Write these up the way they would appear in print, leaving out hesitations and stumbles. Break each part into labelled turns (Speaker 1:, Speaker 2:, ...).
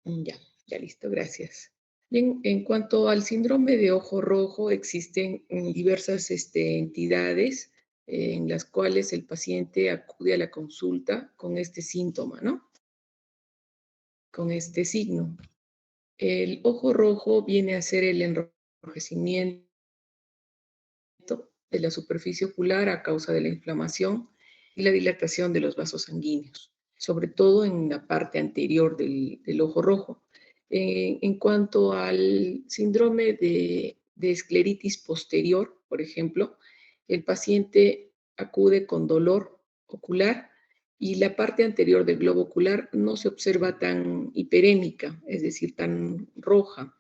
Speaker 1: Ya listo, gracias. Bien, en cuanto al síndrome de ojo rojo, existen diversas entidades en las cuales el paciente acude a la consulta con este síntoma, ¿no? Con este signo. El ojo rojo viene a ser el enrojecimiento de la superficie ocular a causa de la inflamación y la dilatación de los vasos sanguíneos, sobre todo en la parte anterior del ojo rojo. En cuanto al síndrome de escleritis posterior, por ejemplo, el paciente acude con dolor ocular y la parte anterior del globo ocular no se observa tan hiperémica, es decir, tan roja.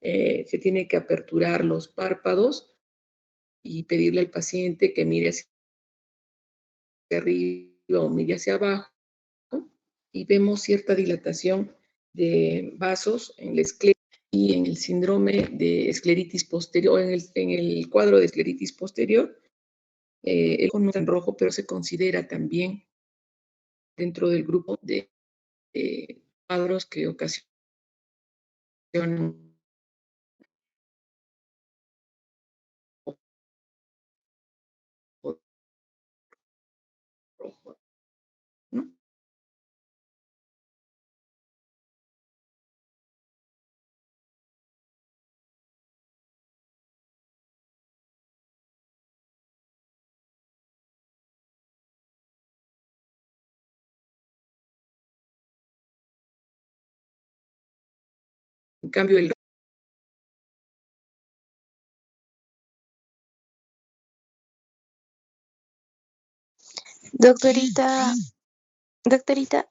Speaker 1: Se tiene que aperturar los párpados y pedirle al paciente que mire hacia arriba o mire hacia abajo, y vemos cierta dilatación de vasos en la esclerosis y en el síndrome de escleritis posterior, en el cuadro de escleritis posterior, el ojo no está en rojo, pero se considera también dentro del grupo de cuadros que ocasionan ojo rojo, ¿no? En cambio, el
Speaker 2: Doctorita, doctorita,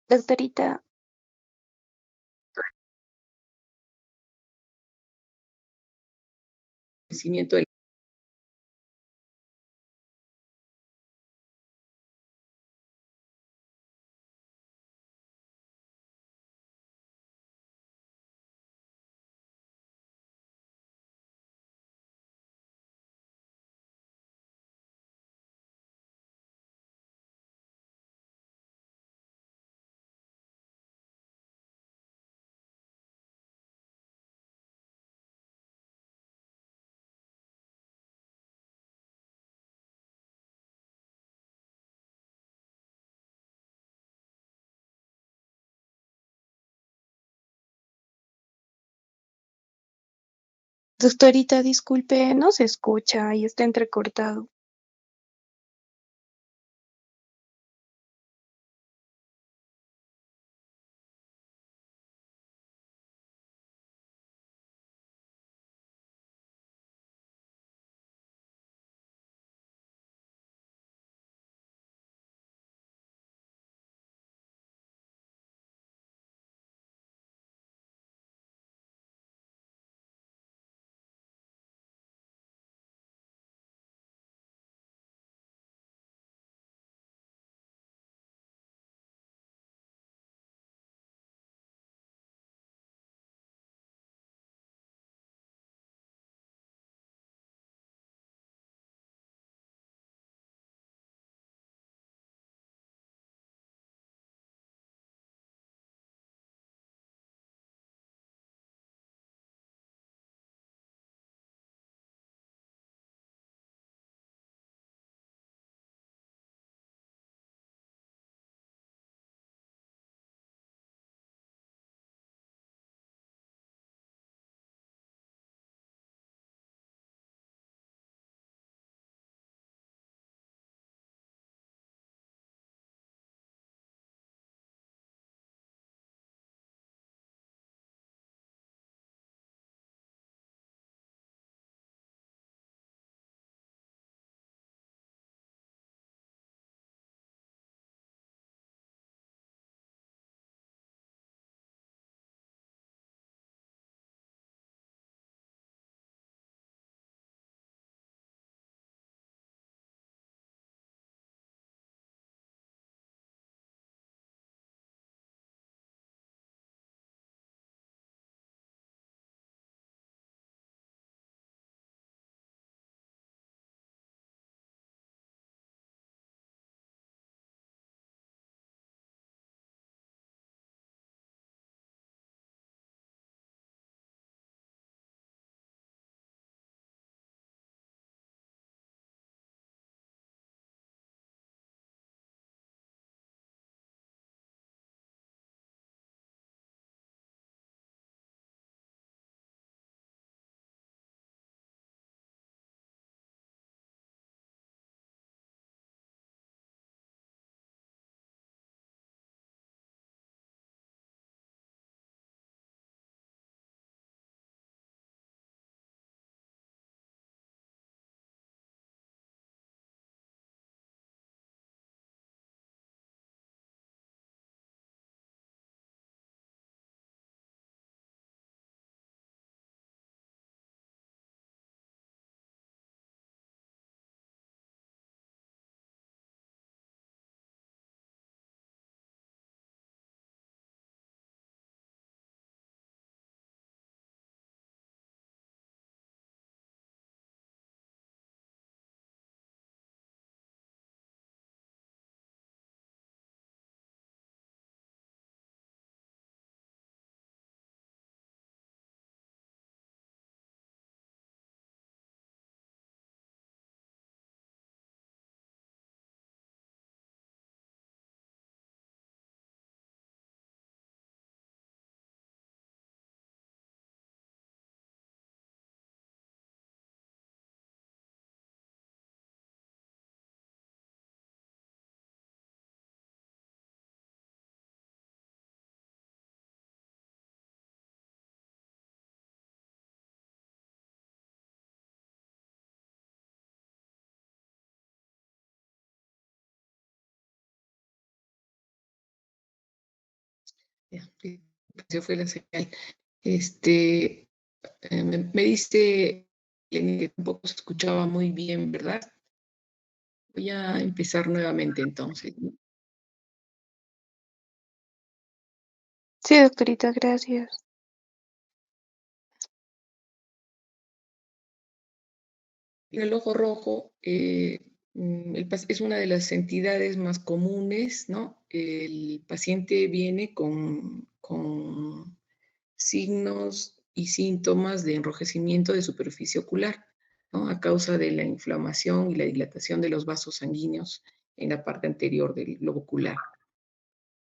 Speaker 2: doctorita.
Speaker 1: crecimiento del
Speaker 2: Doctorita, disculpe, no se escucha y está entrecortado.
Speaker 1: Ya, sí, se fue la señal. Este, me dice Lenny, que tampoco se escuchaba muy bien, ¿verdad? Voy a empezar nuevamente entonces, ¿no?
Speaker 2: Sí, doctorita, gracias.
Speaker 1: El ojo rojo es una de las entidades más comunes, ¿no? El paciente viene con signos y síntomas de enrojecimiento de superficie ocular, ¿no? A causa de la inflamación y la dilatación de los vasos sanguíneos en la parte anterior del globo ocular.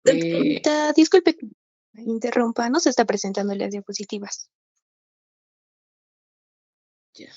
Speaker 2: Doctorita, disculpe que me interrumpa, no se está presentando las diapositivas.
Speaker 1: Ya.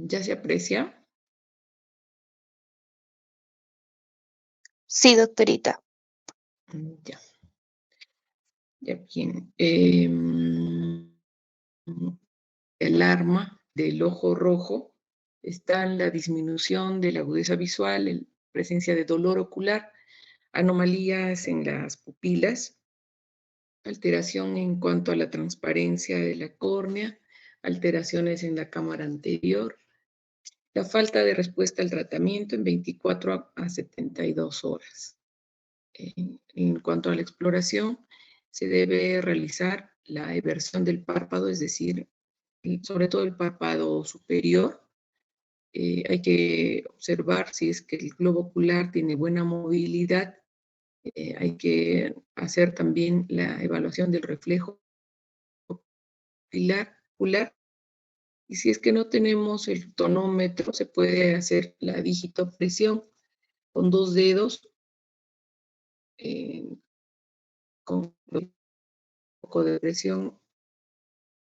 Speaker 1: ¿Ya se aprecia?
Speaker 2: Sí, doctorita.
Speaker 1: Ya, ya bien. El arma del ojo rojo está en la disminución de la agudeza visual, en presencia de dolor ocular, anomalías en las pupilas, alteración en cuanto a la transparencia de la córnea, alteraciones en la cámara anterior, la falta de respuesta al tratamiento en 24 a 72 horas. En cuanto a la exploración, se debe realizar la eversión del párpado, es decir, sobre todo el párpado superior. Hay que observar si es que el globo ocular tiene buena movilidad. Hay que hacer también la evaluación del reflejo ocular. Y si es que no tenemos el tonómetro, se puede hacer la digitopresión con 2 dedos, eh, con un poco de presión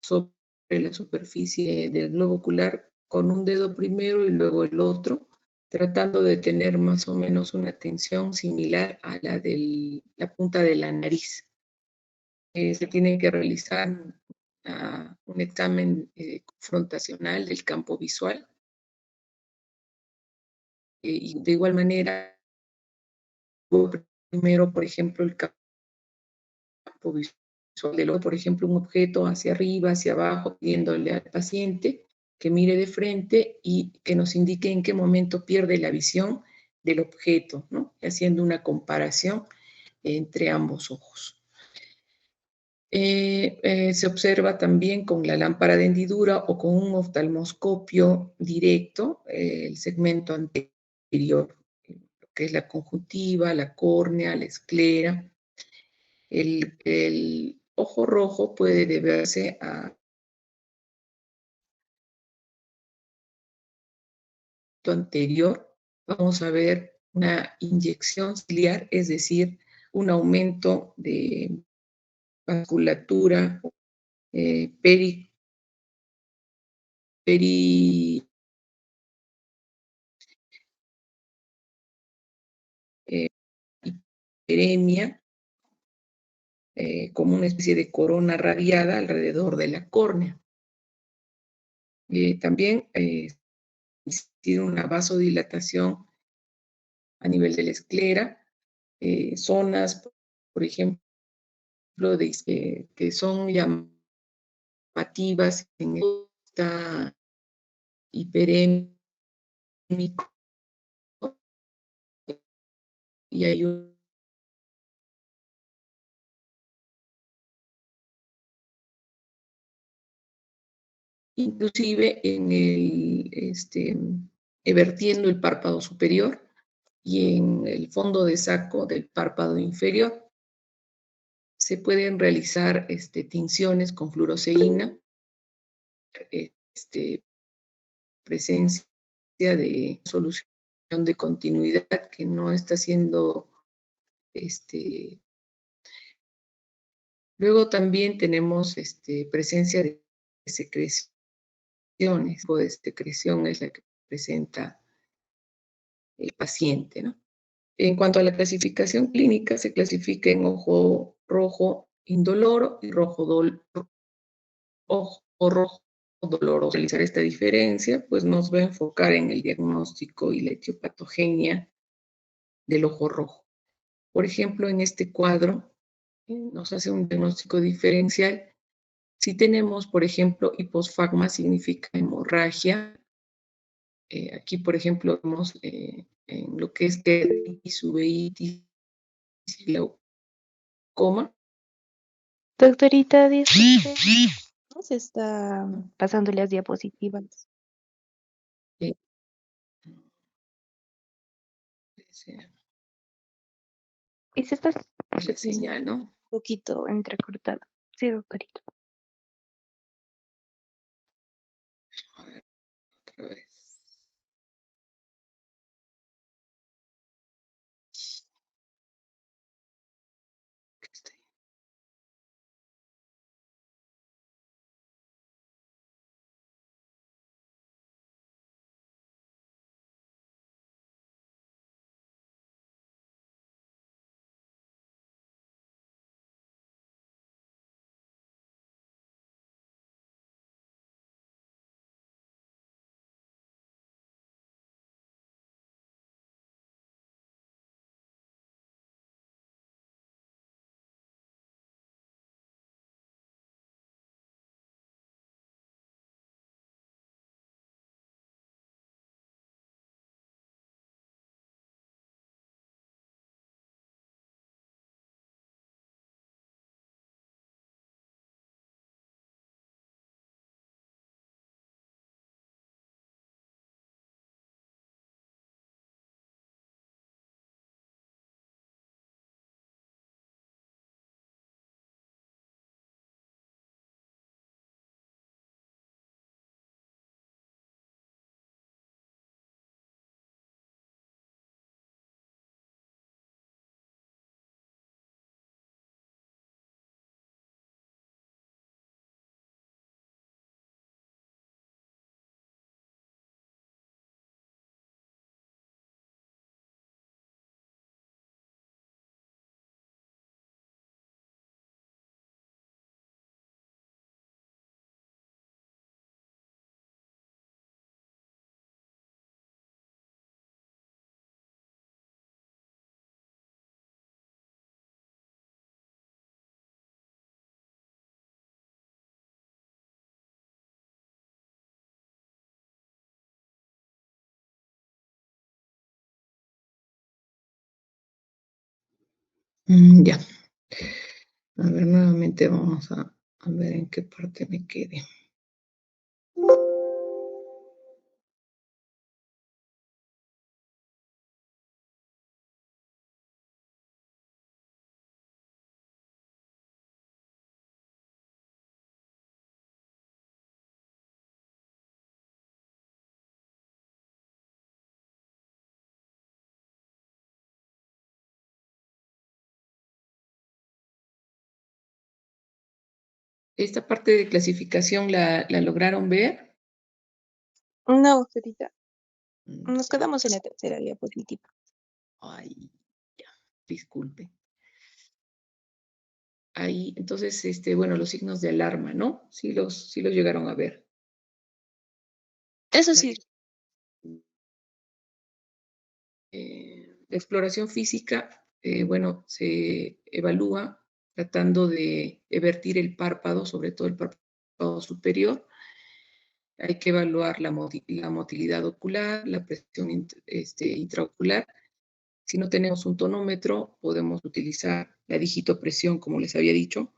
Speaker 1: sobre la superficie del globo ocular con un dedo primero y luego el otro, tratando de tener más o menos una tensión similar a la de la punta de la nariz. Se tiene que realizar un examen confrontacional del campo visual, y de igual manera, primero, por ejemplo, el campo visual del ojo, por ejemplo, un objeto hacia arriba, hacia abajo, pidiéndole al paciente que mire de frente y que nos indique en qué momento pierde la visión del objeto, ¿no? Haciendo una comparación entre ambos ojos. Se observa también con la lámpara de hendidura o con un oftalmoscopio directo el segmento anterior, lo que es la conjuntiva, la córnea, la esclera. El ojo rojo puede deberse a lo anterior. Vamos a ver una inyección ciliar, es decir, un aumento de vasculatura peri, peri eh, hiperemia, como una especie de corona radiada alrededor de la córnea. También existe una vasodilatación a nivel de la esclera, zonas, por ejemplo, que son llamativas en esta hiperémico, y hay un inclusive en vertiendo el párpado superior y en el fondo de saco del párpado inferior. Se pueden realizar tinciones con fluoresceína, este, presencia de solución de continuidad que no está siendo luego también tenemos presencia de secreciones, o de secreción es la que presenta el paciente, ¿no? En cuanto a la clasificación clínica, se clasifica en ojo rojo indoloro y ojo rojo doloroso. Realizar esta diferencia, pues nos va a enfocar en el diagnóstico y la etiopatogenia del ojo rojo. Por ejemplo, en este cuadro nos hace un diagnóstico diferencial. Si tenemos, por ejemplo, hiposfagma, significa hemorragia. Aquí, por ejemplo, vemos en lo que es keratitis, uveitis y glaucoma.
Speaker 2: Doctorita, disculpe, ¿no se está pasando las diapositivas?
Speaker 1: Eh,
Speaker 2: Y se está
Speaker 1: la señal, ¿no?
Speaker 2: un poquito entrecortada. Sí, doctorita.
Speaker 1: A ver, otra vez. ¿Qué está ahí? Ya. A ver, nuevamente vamos a ver en qué parte me quede. Esta parte de clasificación la lograron ver.
Speaker 2: No, doctorita.
Speaker 1: Mm,
Speaker 2: Nos quedamos en la tercera diapositiva.
Speaker 1: Ay, ya, disculpe. Ahí, entonces, bueno, los signos de alarma, ¿no? Sí los llegaron a ver.
Speaker 2: Eso
Speaker 1: La,
Speaker 2: sí.
Speaker 1: la exploración física, bueno, se evalúa tratando de vertir el párpado, sobre todo el párpado superior. Hay que evaluar la motilidad ocular, la presión intraocular. Si no tenemos un tonómetro, podemos utilizar la digitopresión, como les había dicho,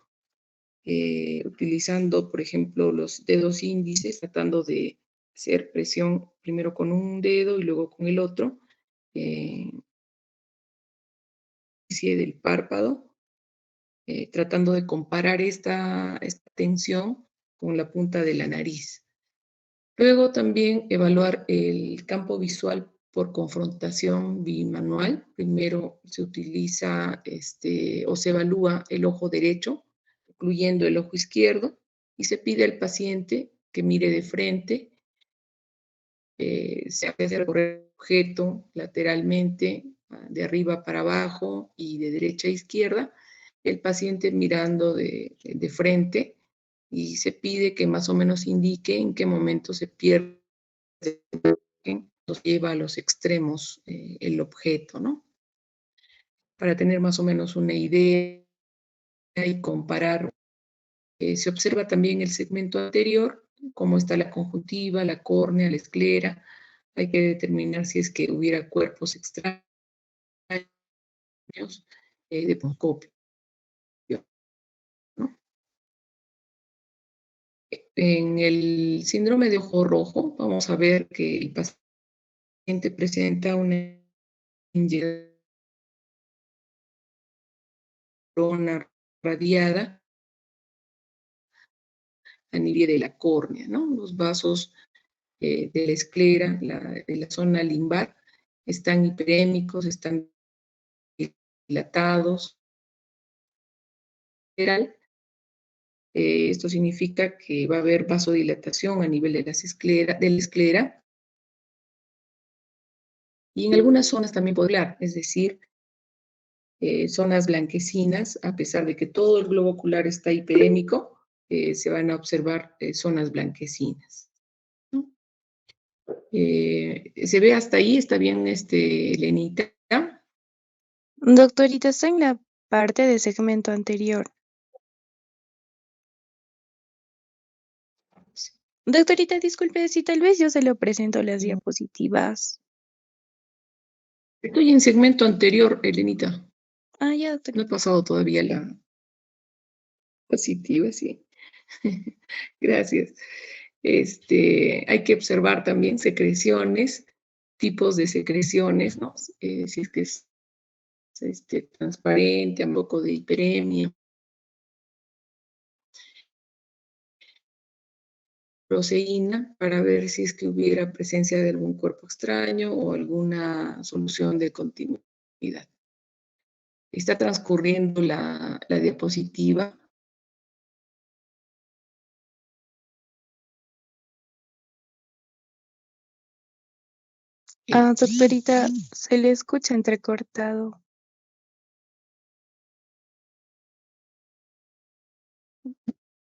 Speaker 1: utilizando, por ejemplo, los dedos índices, tratando de hacer presión primero con un dedo y luego con el otro, del párpado, tratando de comparar esta tensión con la punta de la nariz. Luego también evaluar el campo visual por confrontación bimanual. Primero se utiliza o se evalúa el ojo derecho, incluyendo el ojo izquierdo, y se pide al paciente que mire de frente, se hace recorrer el objeto lateralmente, de arriba para abajo y de derecha a izquierda, el paciente mirando de frente, y se pide que más o menos indique en qué momento se pierde, nos lleva a los extremos el objeto, ¿no? Para tener más o menos una idea y comparar. Se observa también el segmento anterior, cómo está la conjuntiva, la córnea, la esclera. Hay que determinar si es que hubiera cuerpos extraños de poscopio, ¿no? En el síndrome de ojo rojo, vamos a ver que el paciente presenta una inyección radiada a nivel de la córnea, ¿no? Los vasos de la esclera, de la zona limbar, están hiperémicos, están dilatados. Esto significa que va a haber vasodilatación a nivel de la esclera, y en algunas zonas también podría, es decir, zonas blanquecinas, a pesar de que todo el globo ocular está hiperémico, se van a observar zonas blanquecinas, ¿no? ¿Se ve hasta ahí? ¿Está bien, Lenita?
Speaker 2: Doctorita, está en la parte de segmento anterior.
Speaker 1: Sí.
Speaker 2: Doctorita, disculpe si tal vez yo se lo presento las diapositivas.
Speaker 1: Estoy en segmento anterior, Elenita.
Speaker 2: Ah, ya,
Speaker 1: No
Speaker 2: doctorita.
Speaker 1: he pasado todavía la positiva, sí. Gracias. Hay que observar también secreciones, tipos de secreciones, ¿no? Si es que es transparente, un poco de hiperemia, proteína, para ver si es que hubiera presencia de algún cuerpo extraño o alguna solución de continuidad. Está transcurriendo la diapositiva.
Speaker 2: Ah, doctorita, se le escucha entrecortado.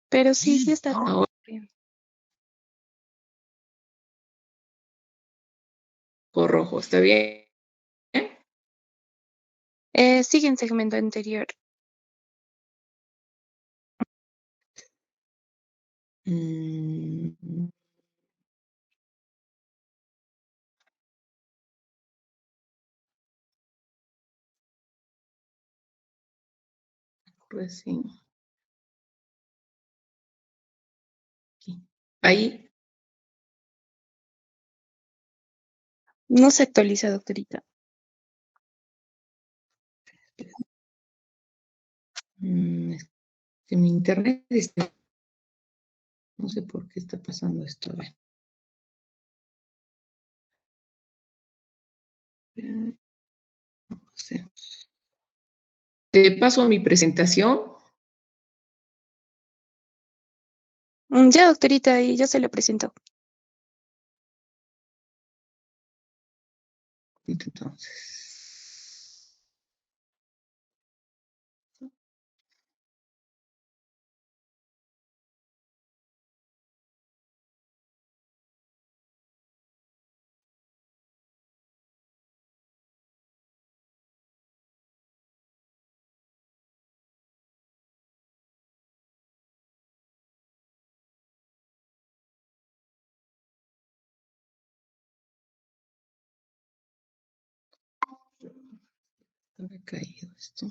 Speaker 2: Pero sí, sí está
Speaker 1: Ahora,
Speaker 2: bien.
Speaker 1: ojo rojo, ¿está bien?
Speaker 2: Sigue en segmento anterior.
Speaker 1: Mm, recién. Aquí. Ahí.
Speaker 2: No se actualiza, doctorita.
Speaker 1: Es que mi internet está. No sé por qué está pasando esto. A ver. No sé. Te paso a mi presentación.
Speaker 2: Ya, doctorita, y yo se lo presento.
Speaker 1: Entonces. ¿Dónde ha caído esto?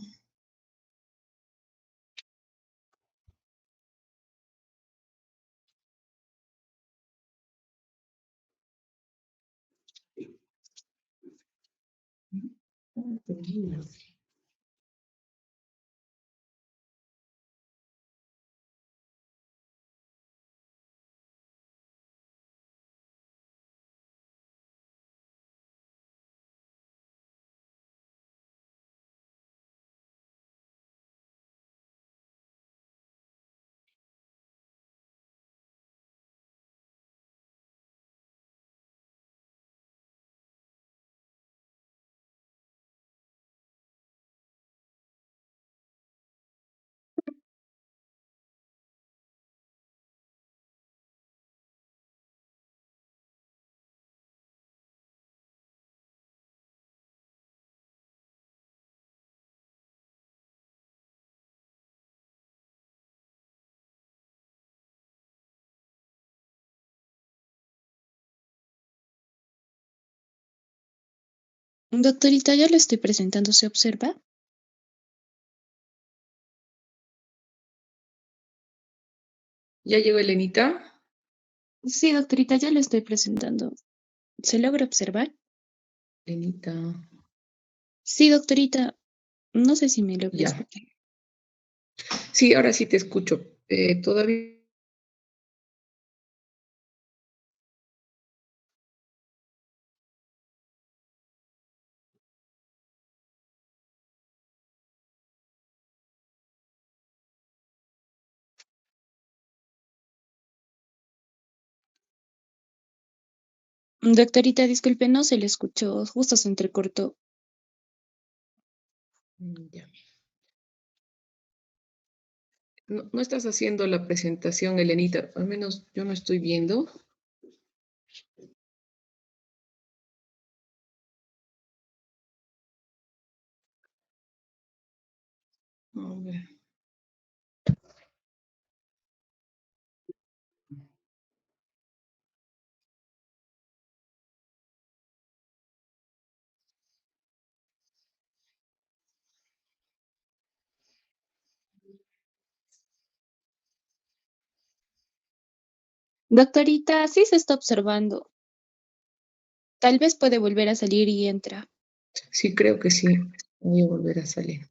Speaker 2: Doctorita, ya lo estoy presentando, ¿se observa?
Speaker 1: ¿Ya llegó Elenita?
Speaker 2: Sí, doctorita, ya lo estoy presentando. ¿Se logra observar?
Speaker 1: Elenita,
Speaker 2: Sí, doctorita, no sé si me logra
Speaker 1: ya.
Speaker 2: escuchar.
Speaker 1: Sí, ahora sí te escucho. Todavía.
Speaker 2: Doctorita, disculpe, no se le escuchó, justo se entrecortó.
Speaker 1: Ya. No, no estás haciendo la presentación, Elenita. Al menos yo no estoy viendo. A ver.
Speaker 2: Doctorita, sí se está observando. Tal vez puede volver a salir y entra.
Speaker 1: Sí, creo que sí. Voy a volver a salir.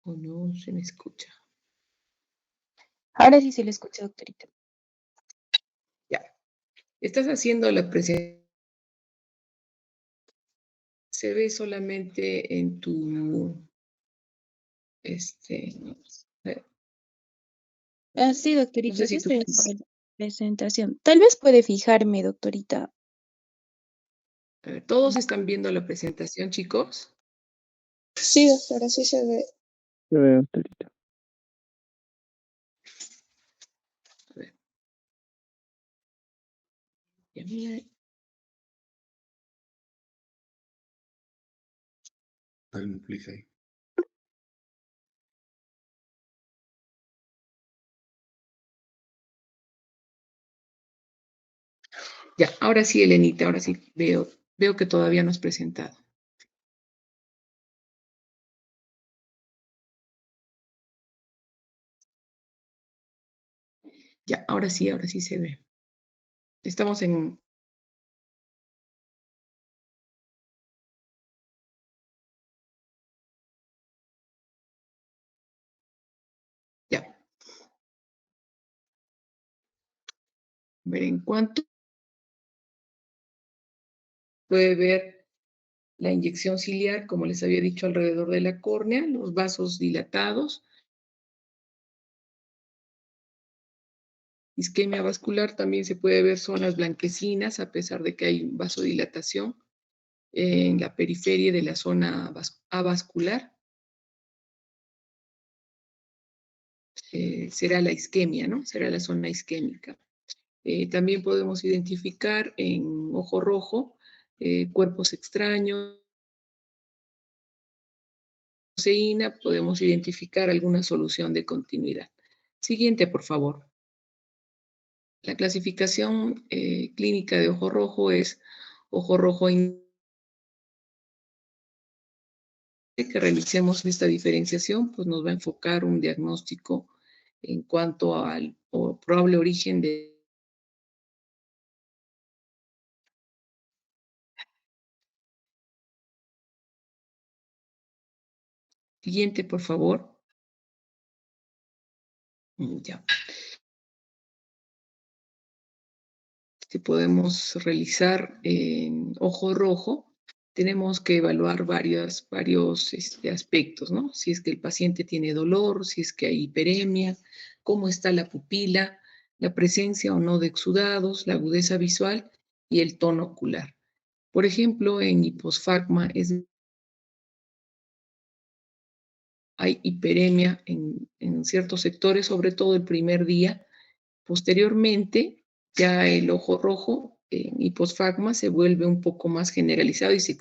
Speaker 1: O no se me escucha.
Speaker 2: Ahora sí se le escucha, doctorita.
Speaker 1: Ya. Estás haciendo la presentación. Se ve solamente en tu, eh,
Speaker 2: Ah, sí,
Speaker 1: no sé
Speaker 2: doctorita,
Speaker 1: si
Speaker 2: sí
Speaker 1: tú,
Speaker 2: estoy haciendo la presentación. Tal vez puede fijarme, doctorita.
Speaker 1: todos están viendo la presentación, chicos.
Speaker 2: Sí, doctora, sí se ve.
Speaker 3: Yo veo, doctorita.
Speaker 1: A ver, ya mira.
Speaker 4: Dale un clic ahí.
Speaker 1: Ya, ahora sí, Elenita, ahora sí veo que todavía no has presentado. Ya, ahora sí se ve. Estamos en, ya. A ver, en cuanto puede ver la inyección ciliar, como les había dicho, alrededor de la córnea, los vasos dilatados, isquemia vascular, también se puede ver zonas blanquecinas, a pesar de que hay vasodilatación en la periferia de la zona avascular. Será la isquemia, ¿no? Será la zona isquémica. También podemos identificar en ojo rojo cuerpos extraños, proteína, podemos identificar alguna solución de continuidad. Siguiente, por favor. La clasificación clínica de ojo rojo es ojo rojo que realicemos esta diferenciación, pues nos va a enfocar un diagnóstico en cuanto al probable origen de... Siguiente, por favor. Ya. Que podemos realizar en ojo rojo, tenemos que evaluar varios aspectos, ¿no? Si es que el paciente tiene dolor, si es que hay hiperemia, cómo está la pupila, la presencia o no de exudados, la agudeza visual y el tono ocular. Por ejemplo, en hiposfagma hay hiperemia en ciertos sectores, sobre todo el primer día. Posteriormente, ya el ojo rojo en hiposfagma se vuelve un poco más generalizado y se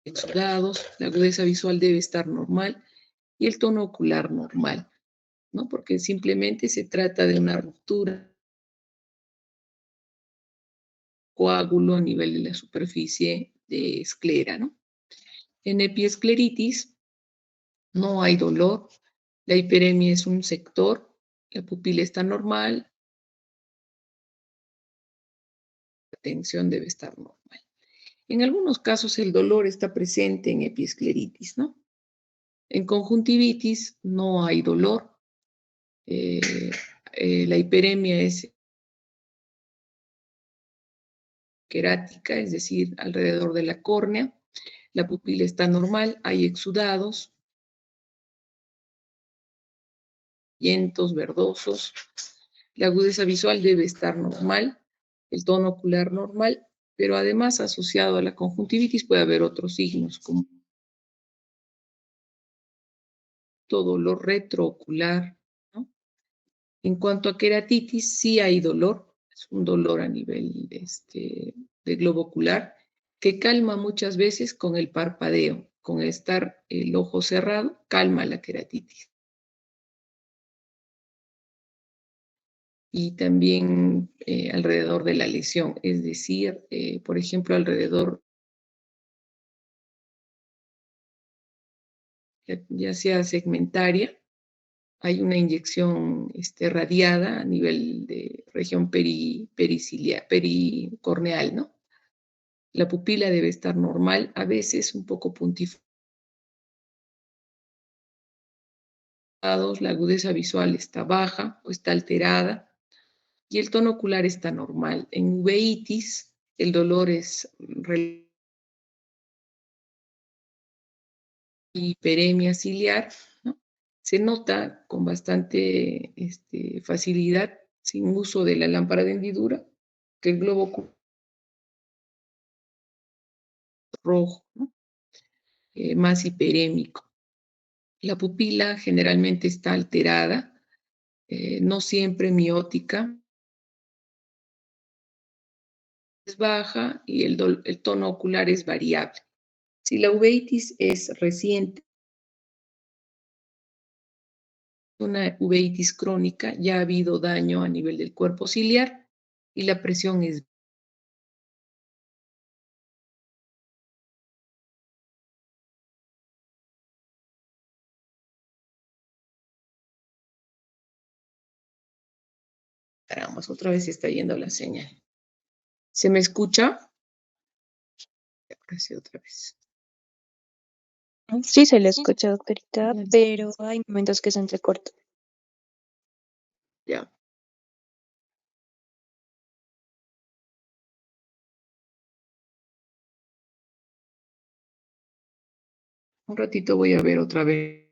Speaker 1: exudados, la agudeza visual debe estar normal y el tono ocular normal, ¿no? Porque simplemente se trata de una ruptura, coágulo a nivel de la superficie de esclera, ¿no? En epiescleritis no hay dolor, la hiperemia es un sector, la pupila está normal, la tensión debe estar normal. En algunos casos el dolor está presente en epiescleritis, ¿no? En conjuntivitis no hay dolor, la hiperemia es querática, es decir, alrededor de la córnea, la pupila está normal, hay exudados, vientos verdosos, la agudeza visual debe estar normal, el tono ocular normal, pero además asociado a la conjuntivitis puede haber otros signos como dolor retroocular, ¿no? En cuanto a queratitis, sí hay dolor, es un dolor a nivel de globo ocular, que calma muchas veces con el parpadeo, con estar el ojo cerrado, calma la queratitis. Y también alrededor de la lesión, es decir, por ejemplo, alrededor, ya sea segmentaria, hay una inyección radiada a nivel de región pericorneal, ¿no? La pupila debe estar normal, a veces un poco puntiforme, la agudeza visual está baja o está alterada y el tono ocular está normal. En uveitis el dolor es hiperemia ciliar, ¿no? Se nota con bastante facilidad, sin uso de la lámpara de hendidura, que el globo rojo, ¿no? Más hiperémico. La pupila generalmente está alterada, no siempre miótica, es baja y el tono ocular es variable. Si la uveitis es reciente, una uveitis crónica, ya ha habido daño a nivel del cuerpo ciliar y la presión es caramba, otra vez se está yendo la señal. ¿Se me escucha? Casi otra vez.
Speaker 2: Sí, se le escucha, doctorita, pero hay momentos que se entrecorta.
Speaker 1: Ya. Un ratito voy a ver otra vez.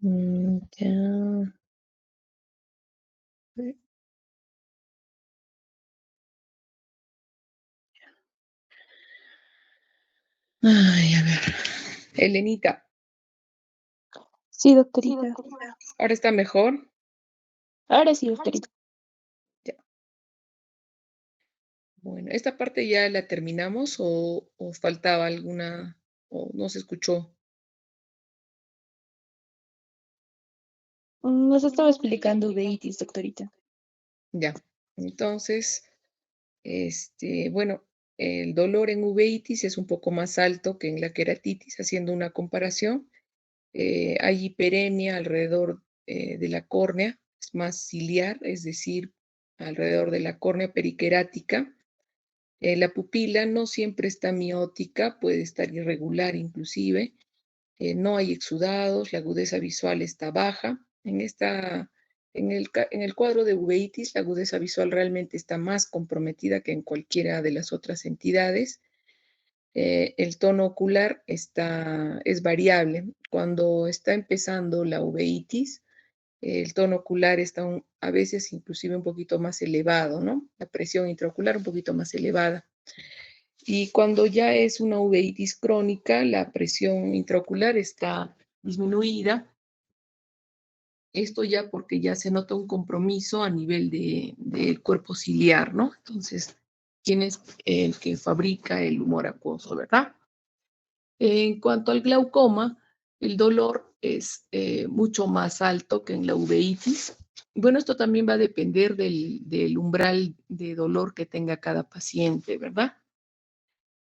Speaker 2: Ya.
Speaker 1: Ay, a ver. Elenita,
Speaker 2: Sí, doctorita.
Speaker 1: ¿ahora está mejor?
Speaker 2: Ahora sí, doctorita.
Speaker 1: Ya. Bueno, ¿esta parte ya la terminamos o faltaba alguna o no se escuchó?
Speaker 2: Nos estaba explicando uveitis, doctorita.
Speaker 1: Ya. Entonces, bueno, el dolor en uveitis es un poco más alto que en la queratitis, haciendo una comparación. Hay hiperemia alrededor de la córnea, es más ciliar, es decir, alrededor de la córnea periquerática. La pupila no siempre está miótica, puede estar irregular inclusive. No hay exudados, la agudeza visual está baja. En el cuadro de uveitis, la agudeza visual realmente está más comprometida que en cualquiera de las otras entidades. El tono ocular es variable. Cuando está empezando la uveitis, el tono ocular está a veces inclusive un poquito más elevado, ¿no? La presión intraocular un poquito más elevada. Y cuando ya es una uveitis crónica, la presión intraocular está disminuida. Esto ya porque ya se nota un compromiso a nivel del cuerpo ciliar, ¿no? Entonces, ¿quién es el que fabrica el humor acuoso, verdad? En cuanto al glaucoma, el dolor es mucho más alto que en la uveitis. Bueno, esto también va a depender del umbral de dolor que tenga cada paciente, ¿verdad?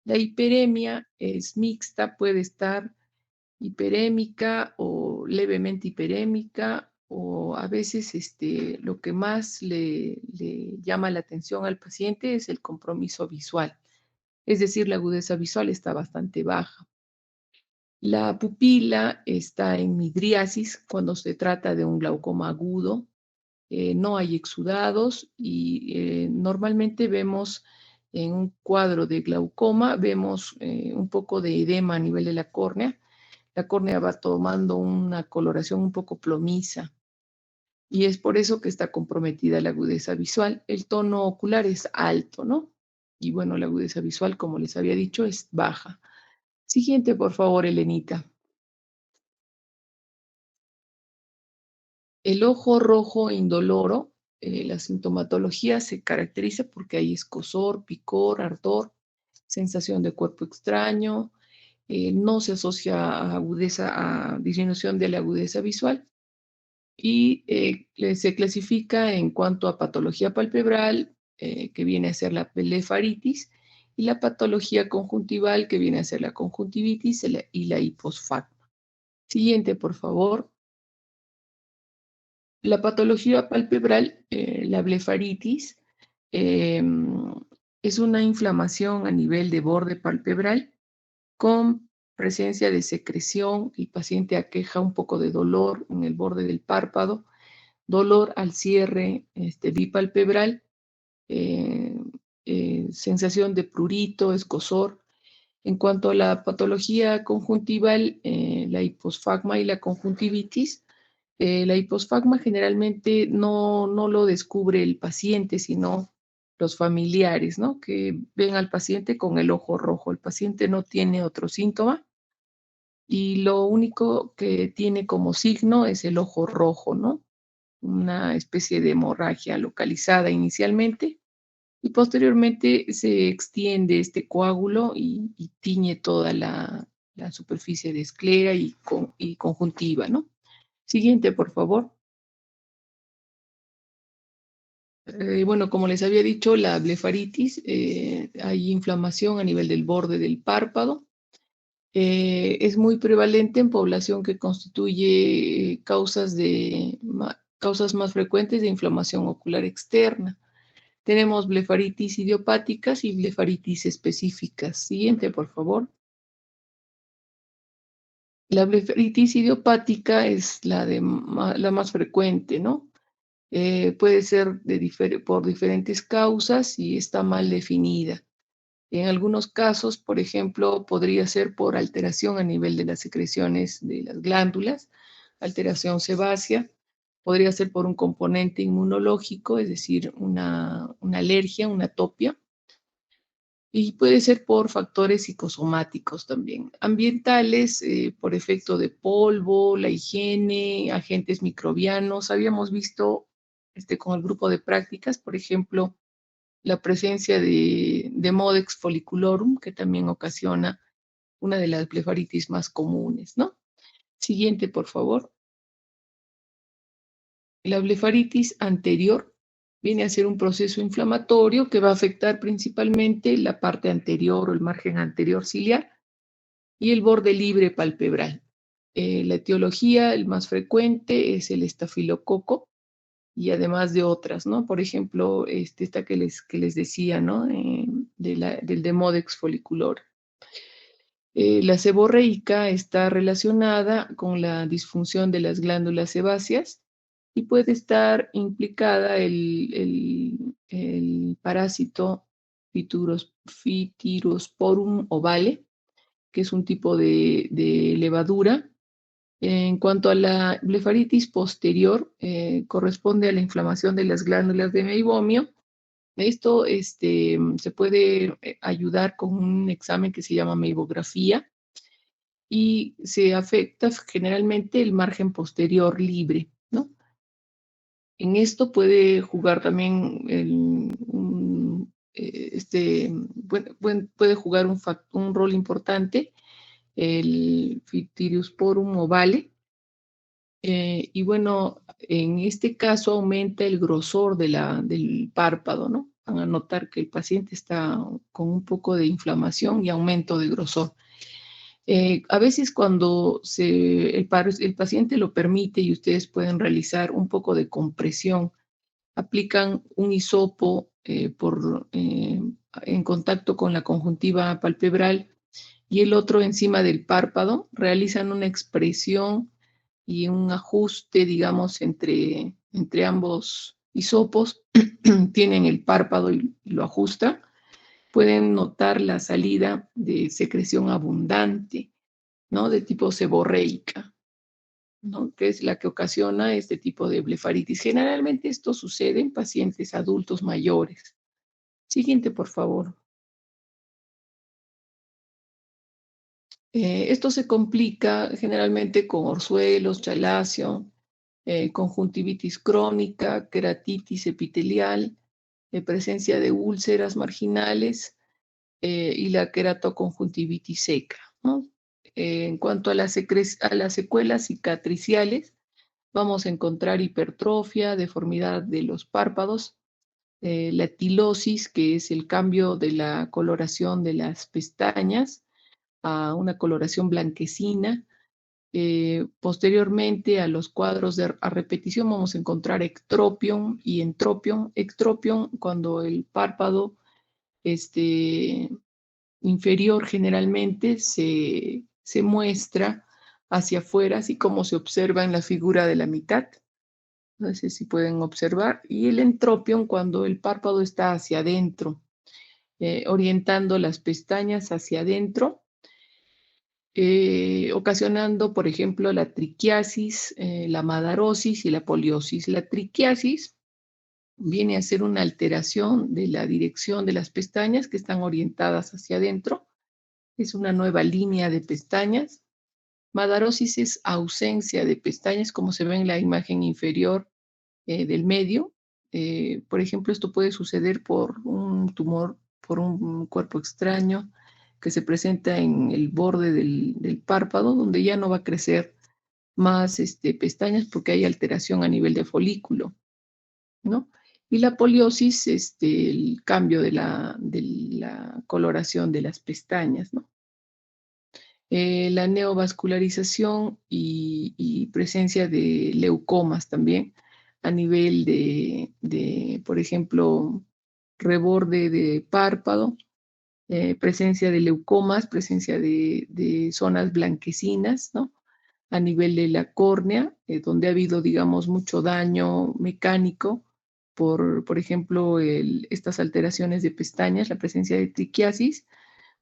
Speaker 1: La hiperemia es mixta, puede estar hiperémica o levemente hiperémica, o a veces lo que más le llama la atención al paciente es el compromiso visual, es decir, la agudeza visual está bastante baja. La pupila está en midriasis cuando se trata de un glaucoma agudo. No hay exudados y normalmente vemos en un cuadro de glaucoma, vemos un poco de edema a nivel de la córnea. La córnea va tomando una coloración un poco plomiza y es por eso que está comprometida la agudeza visual. El tono ocular es alto, ¿no? Y bueno, la agudeza visual, como les había dicho, es baja. Siguiente, por favor, Elenita. El ojo rojo indoloro, la sintomatología se caracteriza porque hay escozor, picor, ardor, sensación de cuerpo extraño, no se asocia a agudeza, a disminución de la agudeza visual y se clasifica en cuanto a patología palpebral, que viene a ser la blefaritis, y la patología conjuntival, que viene a ser la conjuntivitis y la hiposfagma. Siguiente, por favor. La patología palpebral, la blefaritis, eh, es una inflamación a nivel de borde palpebral con presencia de secreción. El paciente aqueja un poco de dolor en el borde del párpado, dolor al cierre bipalpebral, eh, sensación de prurito, escozor. En cuanto a la patología conjuntival, la hiposfagma y la conjuntivitis, la hiposfagma generalmente no lo descubre el paciente, sino los familiares, ¿no? Que ven al paciente con el ojo rojo. El paciente no tiene otro síntoma y lo único que tiene como signo es el ojo rojo, ¿no? Una especie de hemorragia localizada inicialmente y posteriormente se extiende este coágulo y tiñe toda la superficie de esclera y conjuntiva, ¿no? Siguiente, por favor. Bueno, como les había dicho, la blefaritis, hay inflamación a nivel del borde del párpado. Es muy prevalente en población que constituye causas más frecuentes de inflamación ocular externa. Tenemos blefaritis idiopáticas y blefaritis específicas. Siguiente, por favor. La blefaritis idiopática es la más frecuente, ¿no? Puede ser por diferentes causas y está mal definida. En algunos casos, por ejemplo, podría ser por alteración a nivel de las secreciones de las glándulas. alteración sebácea. Podría ser por un componente inmunológico, es decir, una alergia, una atopia. Y puede ser por factores psicosomáticos también. Ambientales, por efecto de polvo, la higiene, agentes microbianos. Habíamos visto con el grupo de prácticas, por ejemplo, la presencia de Modex folliculorum, que también ocasiona una de las blefaritis más comunes, ¿no? Siguiente, por favor. La blefaritis anterior viene a ser un proceso inflamatorio que va a afectar principalmente la parte anterior o el margen anterior ciliar y el borde libre palpebral. La etiología, el más frecuente, es el estafilococo y además de otras, ¿no? Por ejemplo, esta que les decía, ¿no? Del Demodex follicular. La seborreica está relacionada con la disfunción de las glándulas sebáceas y puede estar implicada el parásito Phythirosporum ovale, que es un tipo de levadura. En cuanto a la blefaritis posterior, corresponde a la inflamación de las glándulas de meibomio. Esto se puede ayudar con un examen que se llama meibografía y se afecta generalmente el margen posterior libre, ¿no? En esto puede jugar también puede jugar un rol importante el Phythirosporum ovale. Y bueno, en este caso aumenta el grosor del párpado, ¿no? Van a notar que el paciente está con un poco de inflamación y aumento de grosor. A veces cuando el paciente lo permite y ustedes pueden realizar un poco de compresión, aplican un hisopo en contacto con la conjuntiva palpebral y el otro encima del párpado, realizan una expresión y un ajuste, digamos, entre ambos hisopos, tienen el párpado y lo ajustan, pueden notar la salida de secreción abundante, ¿no? De tipo seborreica, ¿no? Que es la que ocasiona este tipo de blefaritis. Generalmente esto sucede en pacientes adultos mayores. Siguiente, por favor. Esto se complica generalmente con orzuelos, chalacio, conjuntivitis crónica, queratitis epitelial, presencia de úlceras marginales y la queratoconjuntivitis seca, ¿no? En cuanto a las secuelas cicatriciales, vamos a encontrar hipertrofia, deformidad de los párpados, la etilosis, que es el cambio de la coloración de las pestañas a una coloración blanquecina. Posteriormente a los cuadros a repetición vamos a encontrar ectropion y entropion. Ectropion cuando el párpado inferior generalmente se muestra hacia afuera, así como se observa en la figura de la mitad. No sé si pueden observar. Y el entropion cuando el párpado está hacia adentro, orientando las pestañas hacia adentro, ocasionando, por ejemplo, la triquiasis, la madarosis y la poliosis. La triquiasis viene a ser una alteración de la dirección de las pestañas que están orientadas hacia adentro. Es una nueva línea de pestañas. Madarosis es ausencia de pestañas, como se ve en la imagen inferior del medio. Por ejemplo, esto puede suceder por un tumor, por un cuerpo extraño que se presenta en el borde del párpado, donde ya no va a crecer más pestañas porque hay alteración a nivel de folículo, ¿no? Y la poliosis, el cambio de la coloración de las pestañas, ¿no? La neovascularización y presencia de leucomas también a nivel por ejemplo, reborde de párpado, presencia de leucomas, presencia de zonas blanquecinas, ¿no? A nivel de la córnea, donde ha habido, digamos, mucho daño mecánico por ejemplo, estas alteraciones de pestañas, la presencia de triquiasis,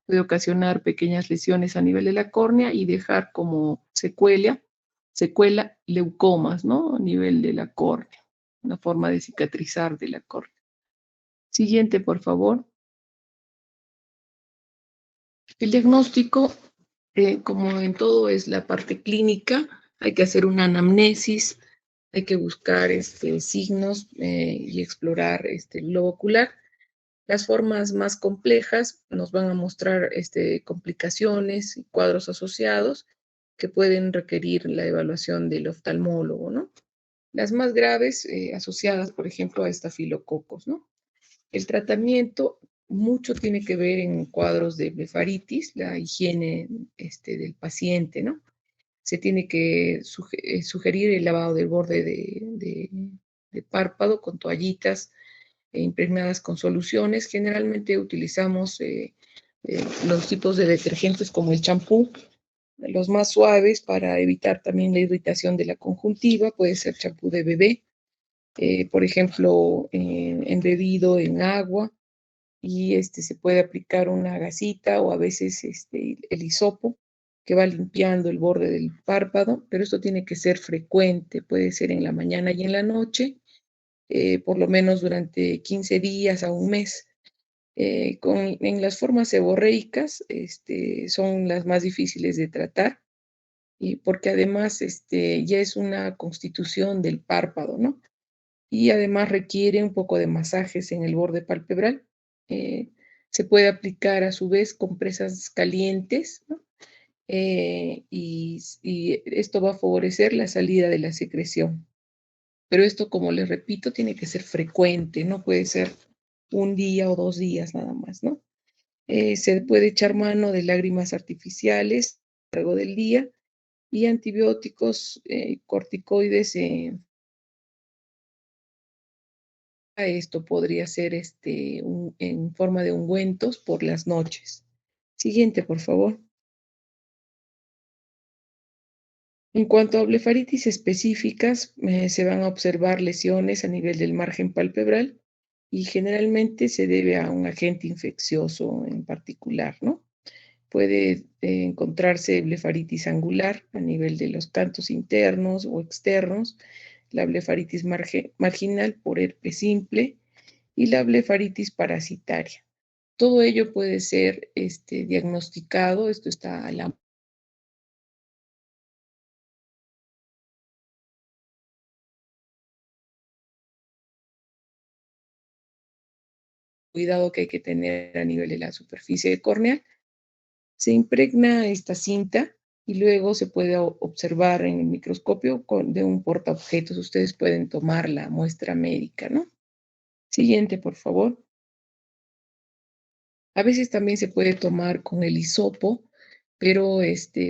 Speaker 1: puede ocasionar pequeñas lesiones a nivel de la córnea y dejar como secuela secuela, leucomas, ¿no? A nivel de la córnea, una forma de cicatrizar de la córnea. Siguiente, por favor. El diagnóstico, como en todo, es la parte clínica. Hay que hacer una anamnesis, hay que buscar signos y explorar el globo ocular. Las formas más complejas nos van a mostrar complicaciones y cuadros asociados que pueden requerir la evaluación del oftalmólogo, ¿no? Las más graves asociadas, por ejemplo, a estafilococos, ¿no? El tratamiento mucho tiene que ver en cuadros de blefaritis, la higiene del paciente, ¿no? Se tiene que sugerir el lavado del borde de párpado con toallitas impregnadas con soluciones. Generalmente utilizamos los tipos de detergentes como el champú, los más suaves para evitar también la irritación de la conjuntiva, puede ser champú de bebé, por ejemplo, embebido en agua, y se puede aplicar una gasita o a veces el hisopo que va limpiando el borde del párpado, pero esto tiene que ser frecuente, puede ser en la mañana y en la noche, por lo menos durante 15 días a un mes. En las formas seborreicas son las más difíciles de tratar, y porque además ya es una constitución del párpado, ¿no? Y además requiere un poco de masajes en el borde palpebral. Eh, Se puede aplicar a su vez compresas calientes, ¿no? Y esto va a favorecer la salida de la secreción. Pero esto, como les repito, tiene que ser frecuente, no puede ser un día o 2 días nada más, ¿no? Se puede echar mano de lágrimas artificiales a lo largo del día y antibióticos, corticoides. Esto podría ser en forma de ungüentos por las noches. Siguiente, por favor. En cuanto a blefaritis específicas, se van a observar lesiones a nivel del margen palpebral y generalmente se debe a un agente infeccioso en particular, ¿no? Puede encontrarse blefaritis angular a nivel de los cantos internos o externos, la blefaritis marginal por herpes simple y la blefaritis parasitaria. Todo ello puede ser diagnosticado, esto está a la cuidado que hay que tener a nivel de la superficie corneal. Se impregna esta cinta y luego se puede observar en el microscopio de un portaobjetos. Ustedes pueden tomar la muestra médica, ¿no? Siguiente, por favor. A veces también se puede tomar con el hisopo, pero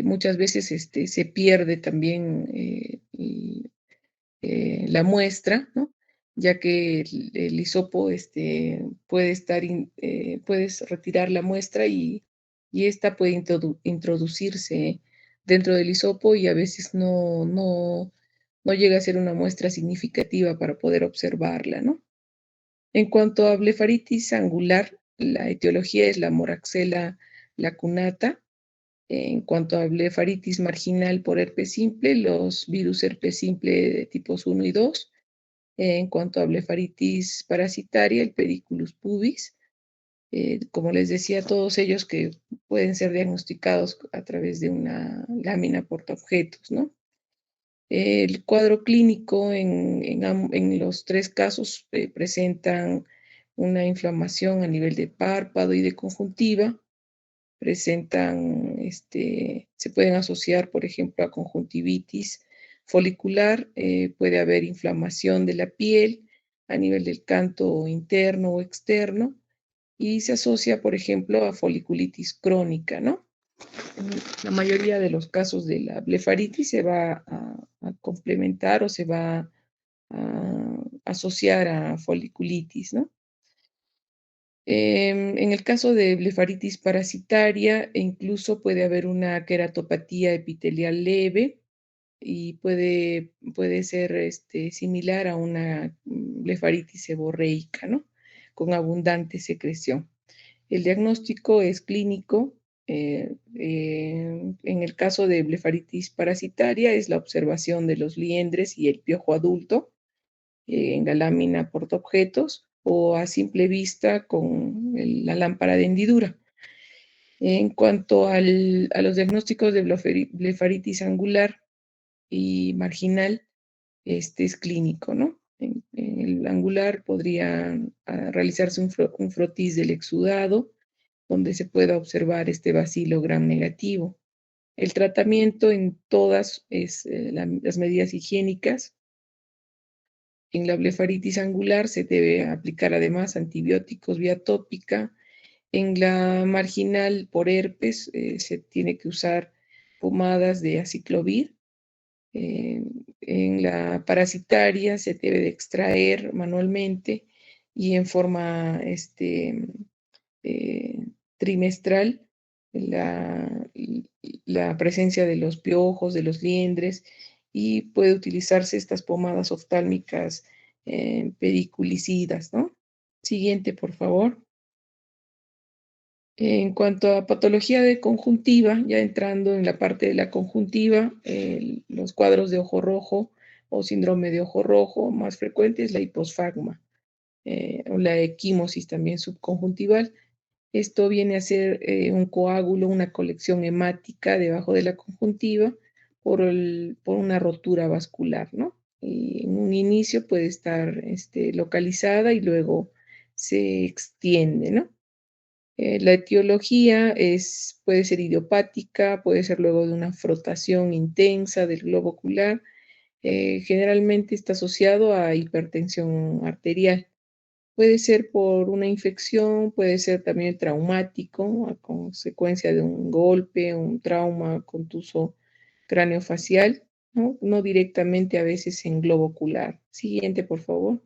Speaker 1: muchas veces se pierde también la muestra, ¿no? Ya que el hisopo puede estar, puedes retirar la muestra y esta puede introducirse dentro del hisopo y a veces no llega a ser una muestra significativa para poder observarla, ¿no? En cuanto a blefaritis angular, la etiología es la Moraxella lacunata. En cuanto a blefaritis marginal por herpes simple, los virus herpes simple de tipos 1 y 2. En cuanto a blefaritis parasitaria, el Periculus pubis. Como les decía, todos ellos que pueden ser diagnosticados a través de una lámina portaobjetos, ¿no? El cuadro clínico en los tres casos presentan una inflamación a nivel de párpado y de conjuntiva, presentan, se pueden asociar, por ejemplo, a conjuntivitis folicular, puede haber inflamación de la piel a nivel del canto interno o externo, y se asocia, por ejemplo, a foliculitis crónica, ¿no? En la mayoría de los casos de la blefaritis se va a complementar o se va a asociar a foliculitis, ¿no? En el caso de blefaritis parasitaria, incluso puede haber una queratopatía epitelial leve y puede ser similar a una blefaritis seborreica, ¿no? Con abundante secreción. El diagnóstico es clínico, En el caso de blefaritis parasitaria es la observación de los liendres y el piojo adulto en la lámina portaobjetos o a simple vista con la lámpara de hendidura. En cuanto a los diagnósticos de blefaritis angular y marginal, este es clínico, ¿no? En el angular podría realizarse un frotis del exudado, donde se pueda observar este bacilo gram negativo. El tratamiento en todas es las medidas higiénicas. En la blefaritis angular se debe aplicar además antibióticos vía tópica. En la marginal por herpes se tiene que usar pomadas de aciclovir. En la parasitaria se debe de extraer manualmente y en forma trimestral la presencia de los piojos, de los liendres, y puede utilizarse estas pomadas oftálmicas pediculicidas, ¿no? Siguiente, por favor. En cuanto a patología de conjuntiva, ya entrando en la parte de la conjuntiva, los cuadros de ojo rojo o síndrome de ojo rojo más frecuente es la hiposfagma o la equimosis también subconjuntival. Esto viene a ser un coágulo, una colección hemática debajo de la conjuntiva por una rotura vascular, ¿no? Y en un inicio puede estar localizada y luego se extiende, ¿no? La etiología puede ser idiopática, puede ser luego de una frotación intensa del globo ocular. Generalmente está asociado a hipertensión arterial. Puede ser por una infección, puede ser también traumático, a consecuencia de un golpe, un trauma contuso craneofacial, ¿no? No directamente a veces en globo ocular. Siguiente, por favor.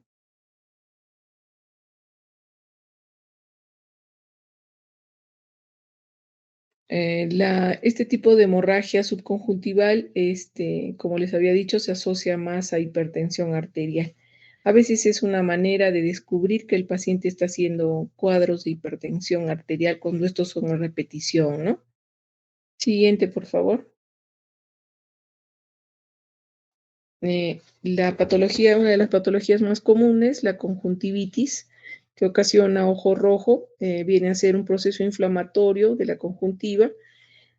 Speaker 1: Este tipo de hemorragia subconjuntival, como les había dicho, se asocia más a hipertensión arterial. A veces es una manera de descubrir que el paciente está haciendo cuadros de hipertensión arterial cuando estos son a repetición, ¿no? Siguiente, por favor. Una de las patologías más comunes, la conjuntivitis, que ocasiona ojo rojo, viene a ser un proceso inflamatorio de la conjuntiva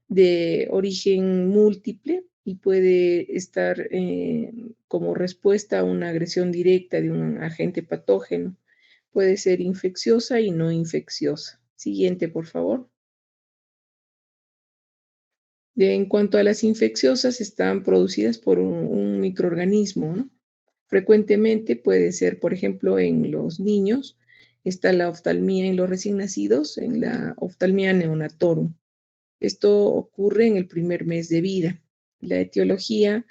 Speaker 1: de origen múltiple y puede estar como respuesta a una agresión directa de un agente patógeno. Puede ser infecciosa y no infecciosa. Siguiente, por favor. En cuanto a las infecciosas, están producidas por un microorganismo, ¿no? Frecuentemente puede ser, por ejemplo, en los niños, está la oftalmía en los recién nacidos, en la oftalmía neonatorum. Esto ocurre en el primer mes de vida. La etiología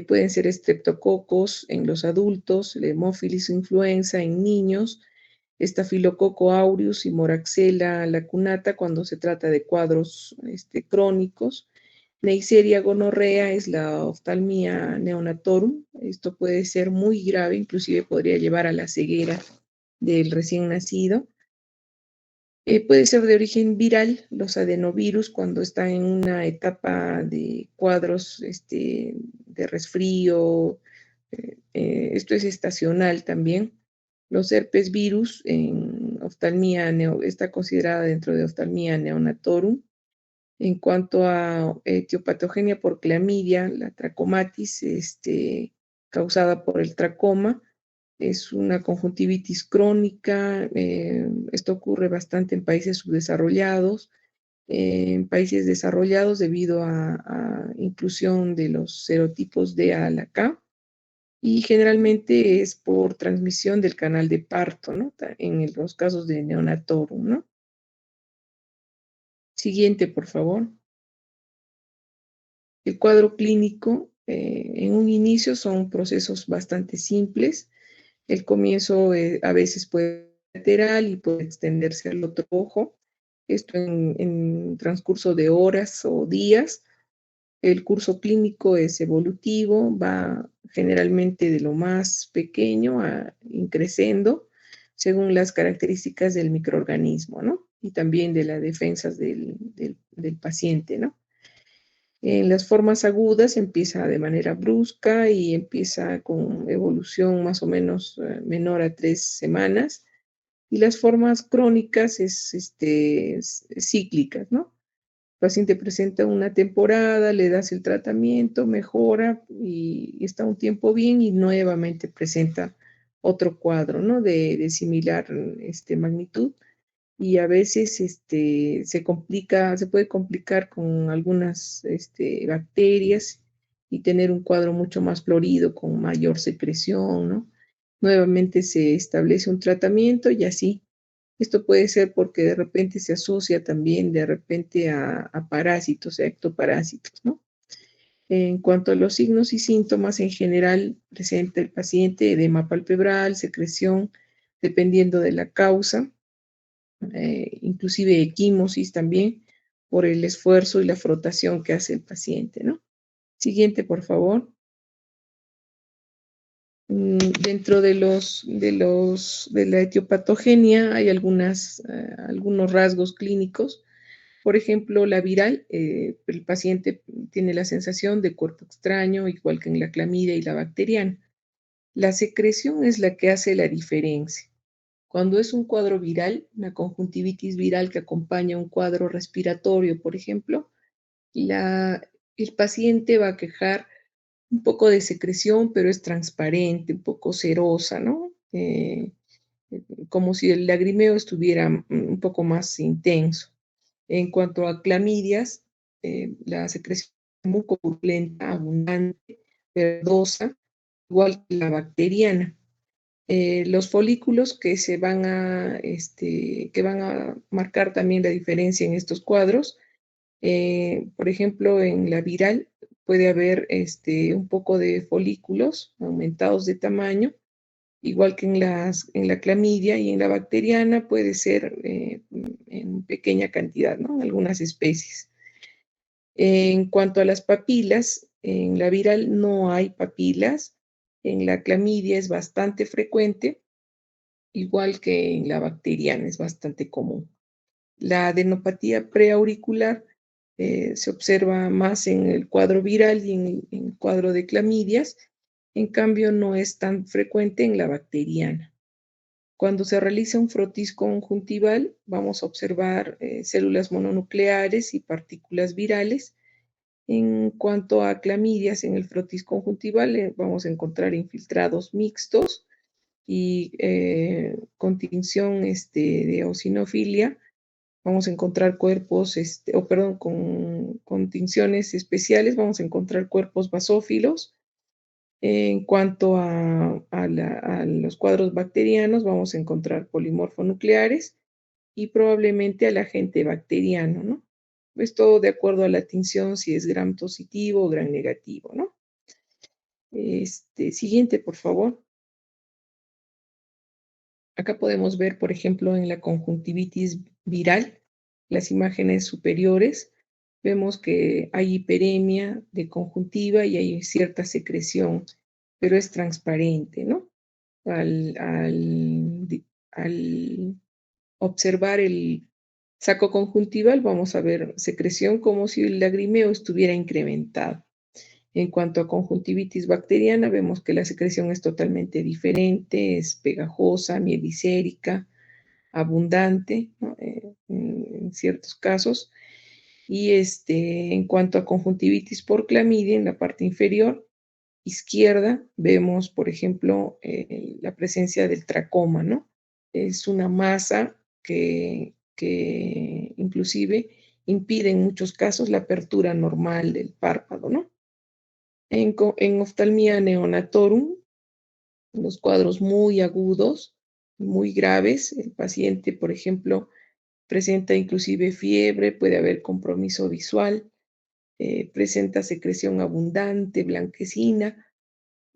Speaker 1: pueden ser estreptococos en los adultos, la Haemophilus influenza en niños, Staphylococcus aureus y Moraxella lacunata cuando se trata de cuadros crónicos. Neisseria gonorrea es la oftalmía neonatorum. Esto puede ser muy grave, inclusive podría llevar a la ceguera del recién nacido. Puede ser de origen viral, los adenovirus, cuando están en una etapa de cuadros de resfrío. Esto es estacional también. Los herpes virus en oftalmía está considerada dentro de oftalmía neonatorum. En cuanto a etiopatogenia por clamidia, la tracomatis, causada por el tracoma, es una conjuntivitis crónica. Esto ocurre bastante en países subdesarrollados. En países desarrollados, debido a inclusión de los serotipos de A a la K, y generalmente es por transmisión del canal de parto, ¿no? En los casos de neonatorum, ¿no? Siguiente, por favor. El cuadro clínico, en un inicio son procesos bastante simples. El comienzo a veces puede ser lateral y puede extenderse al otro ojo. Esto en transcurso de horas o días. El curso clínico es evolutivo, va generalmente de lo más pequeño a increciendo según las características del microorganismo, ¿no? Y también de las defensas del del paciente, ¿no? En las formas agudas empieza de manera brusca y empieza con evolución más o menos menor a 3 semanas. Y las formas crónicas es cíclicas, ¿no? El paciente presenta una temporada, le das el tratamiento, mejora y está un tiempo bien y nuevamente presenta otro cuadro, ¿no? De similar magnitud y a veces se puede complicar con algunas bacterias y tener un cuadro mucho más florido, con mayor secreción, ¿no? Nuevamente se establece un tratamiento y así. Esto puede ser porque de repente se asocia también de repente a parásitos, a ectoparásitos, ¿no? En cuanto a los signos y síntomas, en general presenta el paciente edema palpebral, secreción, dependiendo de la causa, inclusive equimosis también por el esfuerzo y la frotación que hace el paciente, ¿no? Siguiente, por favor. Dentro de la etiopatogenia hay algunos rasgos clínicos. Por ejemplo, la viral, el paciente tiene la sensación de cuerpo extraño, igual que en la clamidia y la bacteriana. La secreción es la que hace la diferencia. Cuando es un cuadro viral, una conjuntivitis viral que acompaña un cuadro respiratorio, por ejemplo, el paciente va a quejar un poco de secreción, pero es transparente, un poco cerosa, ¿no? Como si el lagrimeo estuviera un poco más intenso. En cuanto a clamidias, la secreción es muy corpulenta, abundante, verdosa, igual que la bacteriana. Los folículos que van a marcar también la diferencia en estos cuadros, por ejemplo, en la viral puede haber un poco de folículos aumentados de tamaño, igual que en la clamidia, y en la bacteriana puede ser en pequeña cantidad, ¿no? En algunas especies. En cuanto a las papilas, en la viral no hay papilas, en la clamidia es bastante frecuente, igual que en la bacteriana es bastante común. La adenopatía preauricular se observa más en el cuadro viral y en el cuadro de clamidias, en cambio no es tan frecuente en la bacteriana. Cuando se realiza un frotis conjuntival, vamos a observar células mononucleares y partículas virales. En cuanto a clamidias, en el frotis conjuntival vamos a encontrar infiltrados mixtos y con tinción de eosinofilia. Vamos a encontrar cuerpos, con tinciones especiales, vamos a encontrar cuerpos basófilos. En cuanto a los cuadros bacterianos, vamos a encontrar polimorfonucleares y probablemente al agente bacteriano, ¿no? Esto de acuerdo a la tinción, si es gram positivo o gram negativo, ¿no? Siguiente, por favor. Acá podemos ver, por ejemplo, en la conjuntivitis viral, las imágenes superiores, vemos que hay hiperemia de conjuntiva y hay cierta secreción, pero es transparente, ¿no? Al observar el saco conjuntival, vamos a ver secreción como si el lagrimeo estuviera incrementado. En cuanto a conjuntivitis bacteriana, vemos que la secreción es totalmente diferente, es pegajosa, mielicérica, abundante, ¿no? En ciertos casos. Y en cuanto a conjuntivitis por clamidia, en la parte inferior izquierda, vemos, por ejemplo, la presencia del tracoma, ¿no? Es una masa que inclusive impide en muchos casos la apertura normal del párpado, ¿no? En oftalmía neonatorum, los cuadros muy agudos, muy graves, el paciente, por ejemplo, presenta inclusive fiebre, puede haber compromiso visual, presenta secreción abundante, blanquecina.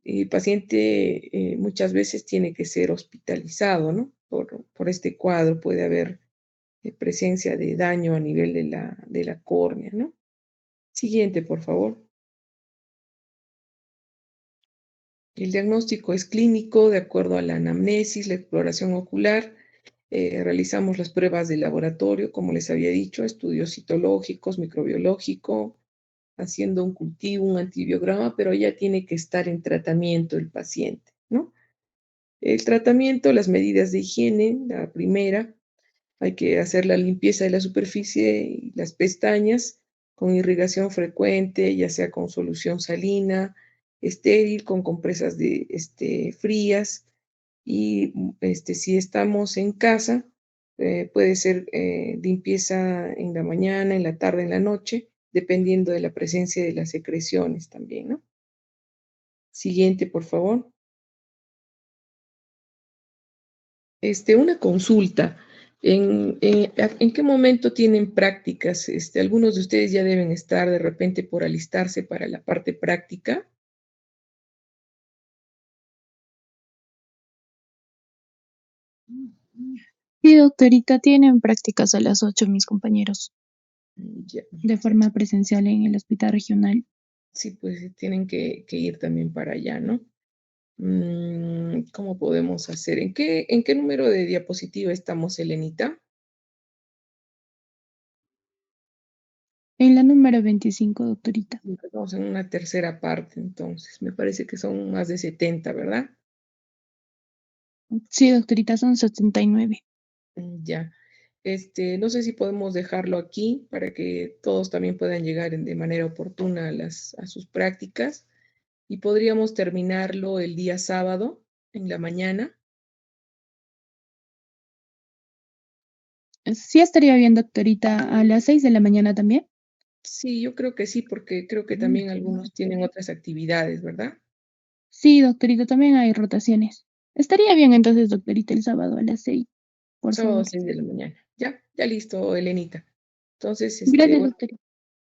Speaker 1: El paciente muchas veces tiene que ser hospitalizado, ¿no? Por este cuadro puede haber presencia de daño a nivel de la córnea, ¿no? Siguiente, por favor. El diagnóstico es clínico de acuerdo a la anamnesis, la exploración ocular. Realizamos las pruebas de laboratorio, como les había dicho, estudios citológicos, microbiológico, haciendo un cultivo, un antibiograma, pero ya tiene que estar en tratamiento el paciente, ¿no? El tratamiento, las medidas de higiene, la primera, hay que hacer la limpieza de la superficie y las pestañas con irrigación frecuente, ya sea con solución salina, estéril, con compresas frías. Y si estamos en casa, puede ser limpieza en la mañana, en la tarde, en la noche, dependiendo de la presencia de las secreciones también, ¿no? Siguiente, por favor. Una consulta. ¿En qué momento tienen prácticas? Algunos de ustedes ya deben estar de repente por alistarse para la parte práctica.
Speaker 2: Sí, doctorita, tienen prácticas a las 8 mis compañeros,
Speaker 1: Ya.
Speaker 2: de forma presencial en el hospital regional.
Speaker 1: Sí, pues tienen que ir también para allá, ¿no? ¿Cómo podemos hacer? ¿En qué número de diapositiva estamos, Elenita?
Speaker 2: En la número 25, doctorita.
Speaker 1: Estamos en una tercera parte, entonces. Me parece que son más de 70, ¿verdad?
Speaker 2: Sí, doctorita, son 79.
Speaker 1: Ya. No sé si podemos dejarlo aquí para que todos también puedan llegar de manera oportuna a sus prácticas y podríamos terminarlo el día sábado en la mañana.
Speaker 2: Sí, estaría bien, doctorita, a las 6 de la mañana también.
Speaker 1: Sí, yo creo que sí, porque creo que también algunos tienen otras actividades, ¿verdad?
Speaker 2: Sí, doctorita, también hay rotaciones. Estaría bien entonces, doctorita, el sábado a las 6, por
Speaker 1: Sábado
Speaker 2: favor.
Speaker 1: 6 de la mañana. Ya listo, Elenita. Entonces,
Speaker 2: Gracias,
Speaker 1: bueno,
Speaker 2: doctorita.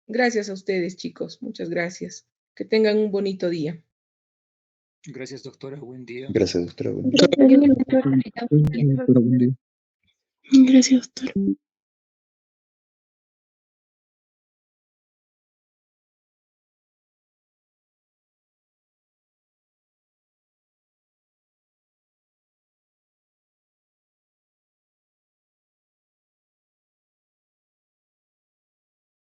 Speaker 1: gracias a ustedes, chicos. Muchas gracias. Que tengan un bonito día.
Speaker 3: Gracias, doctora. Buen día.
Speaker 4: Gracias, doctora. Buen día.
Speaker 2: Gracias, doctorita.
Speaker 4: Doctora, buen día.
Speaker 2: Gracias, doctor.